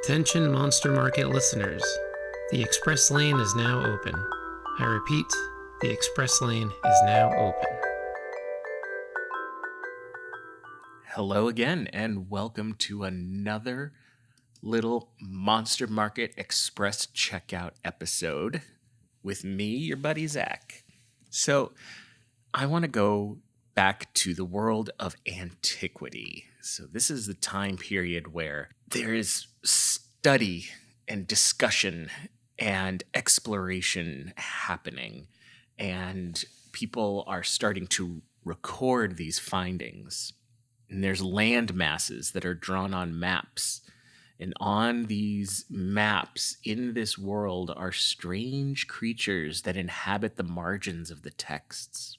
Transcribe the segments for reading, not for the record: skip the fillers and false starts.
Attention Monster Market listeners. The express lane is now open. I repeat, the express lane is now open. Hello again, and welcome to another little Monster Market Express checkout episode with me, your buddy Zack. So, I want to go back to the world of antiquity. So, this is the time period where there is study and discussion and exploration happening, and people are starting to record these findings. And there's land masses that are drawn on maps. And on these maps in this world are strange creatures that inhabit the margins of the texts.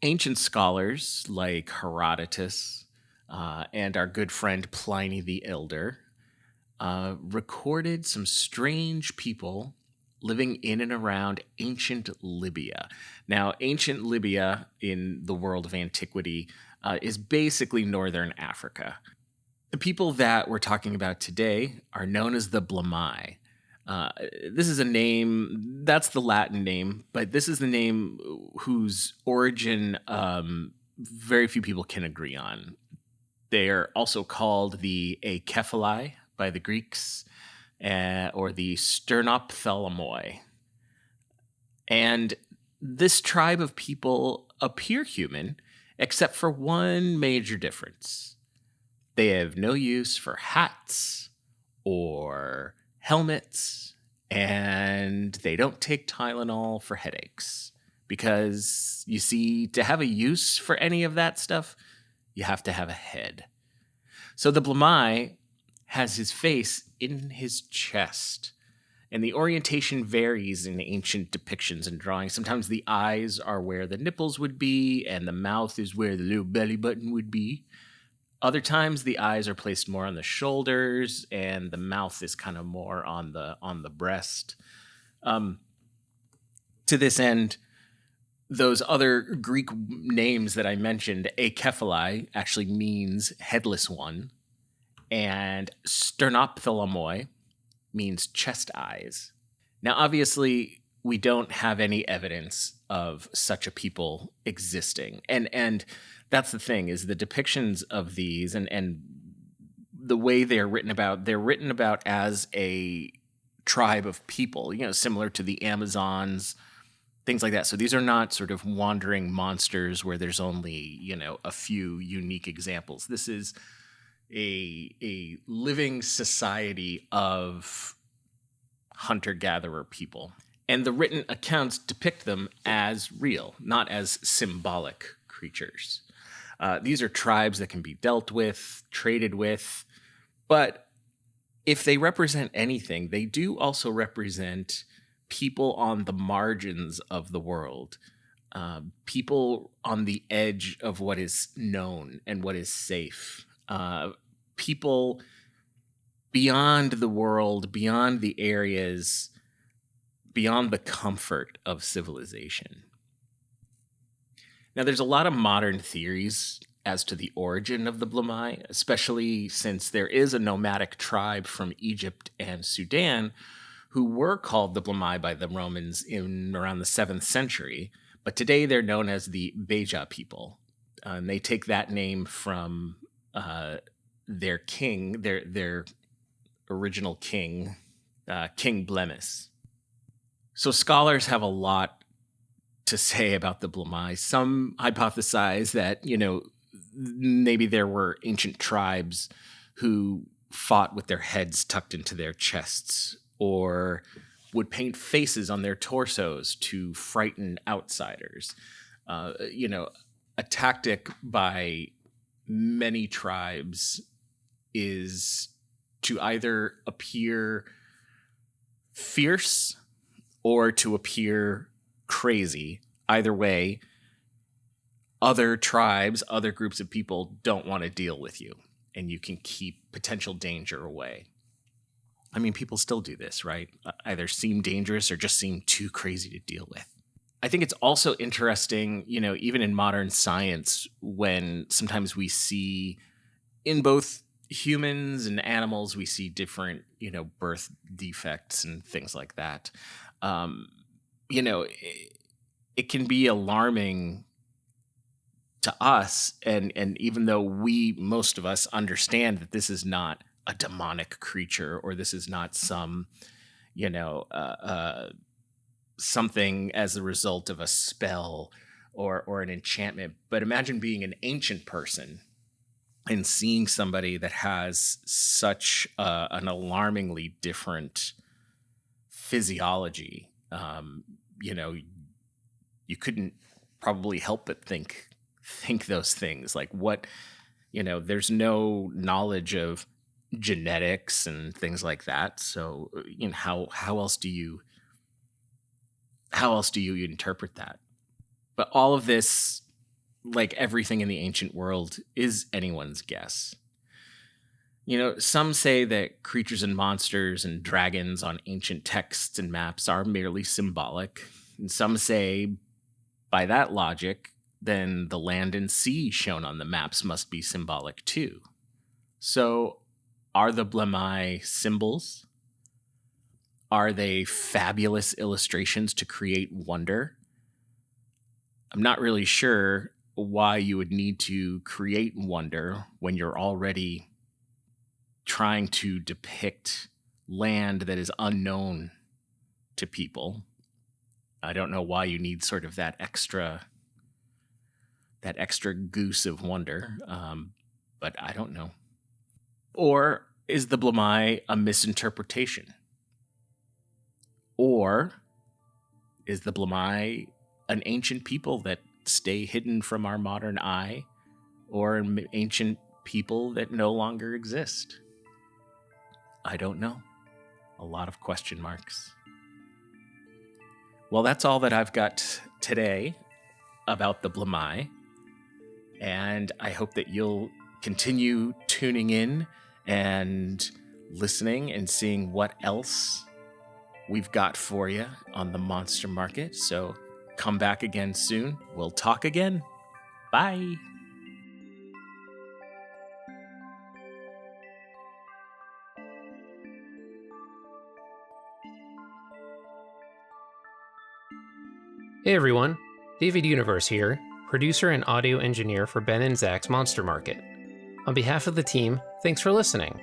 Ancient scholars like Herodotus and our good friend Pliny the Elder recorded some strange people living in and around ancient Libya. Now, ancient Libya in the world of antiquity is basically northern Africa. The people that we're talking about today are known as the Blemmyes. This is a name, that's the Latin name, but this is the name whose origin very few people can agree on. They are also called the Akephali by the Greeks, or the Sternophthalamoi. And this tribe of people appear human, except for one major difference. They have no use for hats or helmets, and they don't take Tylenol for headaches. Because, you see, to have a use for any of that stuff, you have to have a head. So the Blemmyes has his face in his chest, and the orientation varies in ancient depictions and drawings. Sometimes the eyes are where the nipples would be, and the mouth is where the little belly button would be. Other times the eyes are placed more on the shoulders, and the mouth is kind of more on the breast. To this end, those other Greek names that I mentioned, Akephali actually means headless one, and Sternophthalamoi means chest eyes. Now, obviously, we don't have any evidence of such a people existing. And that's the thing, is the depictions of these and the way they're written about as a tribe of people, similar to the Amazons, things like that. So these are not sort of wandering monsters where there's only, a few unique examples. This is a living society of hunter-gatherer people. And the written accounts depict them as real, not as symbolic creatures. These are tribes that can be dealt with, traded with, but if they represent anything, they do also represent people on the margins of the world, people on the edge of what is known and what is safe. People beyond the world, beyond the areas, beyond the comfort of civilization. Now, there's a lot of modern theories as to the origin of the Blemmyes, especially since there is a nomadic tribe from Egypt and Sudan who were called the Blemmyes by the Romans in around the 7th century, but today they're known as the Beja people. And they take that name from their king, their original king, King Blemmyes. So scholars have a lot to say about the Blemmyes. Some hypothesize that, maybe there were ancient tribes who fought with their heads tucked into their chests, or would paint faces on their torsos to frighten outsiders. A tactic by many tribes is to either appear fierce or to appear crazy. Either way, other tribes, other groups of people don't want to deal with you, and you can keep potential danger away. I mean, people still do this, right? Either seem dangerous or just seem too crazy to deal with. I think it's also interesting, even in modern science, when sometimes we see in both humans and animals, we see different, birth defects and things like that. It can be alarming to us, and even though most of us understand that this is not a demonic creature, or this is not some, something as a result of a spell or an enchantment. But imagine being an ancient person and seeing somebody that has such an alarmingly different physiology. You couldn't probably help but think those things. Like, what, there's no knowledge of genetics and things like that. So, how else do you interpret that? But all of this, like everything in the ancient world, is anyone's guess. Some say that creatures and monsters and dragons on ancient texts and maps are merely symbolic. And some say, by that logic, then the land and sea shown on the maps must be symbolic too. So, are the Blemmyes symbols? Are they fabulous illustrations to create wonder? I'm not really sure why you would need to create wonder when you're already trying to depict land that is unknown to people. I don't know why you need sort of that extra goose of wonder, but I don't know. Or is the Blemmyes a misinterpretation? Or is the Blemmyes an ancient people that stay hidden from our modern eye, or an ancient people that no longer exist? I don't know. A lot of question marks. Well, that's all that I've got today about the Blemmyes, and I hope that you'll continue tuning in and listening and seeing what else we've got for you on the Monster Market. So come back again soon. We'll talk again. Bye. Hey everyone, David Universe here, producer and audio engineer for Ben and Zack's Monster Market. On behalf of the team, thanks for listening.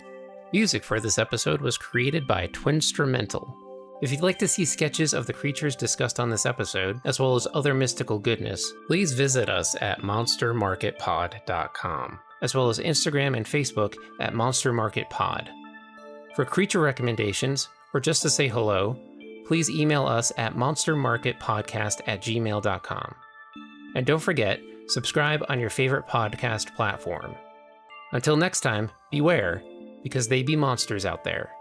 Music for this episode was created by Twinstrumental. If you'd like to see sketches of the creatures discussed on this episode, as well as other mystical goodness, please visit us at monstermarketpod.com, as well as Instagram and Facebook at monstermarketpod. For creature recommendations, or just to say hello, please email us at monstermarketpodcast@gmail.com. And don't forget, subscribe on your favorite podcast platform. Until next time, beware, because they be monsters out there.